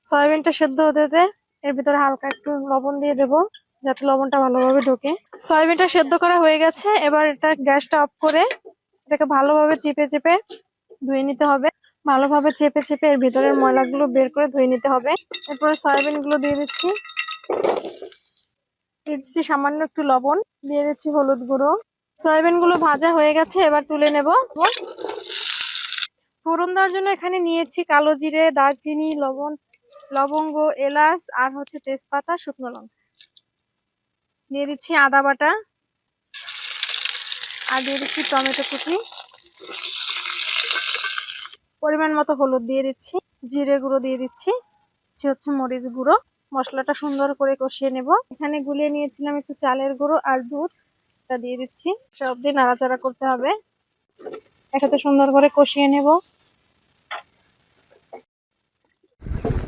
সয়াবিনটা সেদ্ধ হতে হতে এর ভিতরে হালকা একটু লবণ দিয়ে দেবো, যাতে লবণটা ভালোভাবে ঢোকে। সয়াবিনটা সেদ্ধ করা হয়ে গেছে, এবার এটা গ্যাসটা অফ করে এটাকে ভালোভাবে চেপে চেপে ধুয়ে নিতে হবে। ভালোভাবে চেপে চেপে এর ভিতরের ময়লাগুলো বের করে ধুয়ে নিতে হবে। এরপরে সয়াবিন গুলো দিয়ে দিচ্ছি, সামান্য একটু লবণ দিয়ে দিচ্ছি, হলুদ গুঁড়ো। সয়াবিন গুলো ভাজা হয়ে গেছে, এবার তুলে নেব। ফোড়ন দেওয়ার জন্য এখানে নিয়েছি কালো জিরে, দারচিনি, লবঙ্গ, এলাচ আর হচ্ছে তেজপাতা, শুকনো লঙ্কা। দিয়ে দিচ্ছি আদা বাটা আর দিয়ে দিচ্ছি টমেটো কুচি, পরিমাণ মতো হলুদ দিয়ে দিচ্ছি, জিরে গুঁড়ো দিয়ে দিচ্ছি, হচ্ছে মরিচ গুঁড়ো। মশলাটা সুন্দর করে কষিয়ে নেব। এখানে গুলিয়ে নিয়েছিলাম একটু চালের গুঁড়ো আর দুধ, এটা দিয়ে দিচ্ছি। সব দিয়ে নাড়াচাড়া করতে হবে, একসাথে সুন্দর করে কষিয়ে নেব।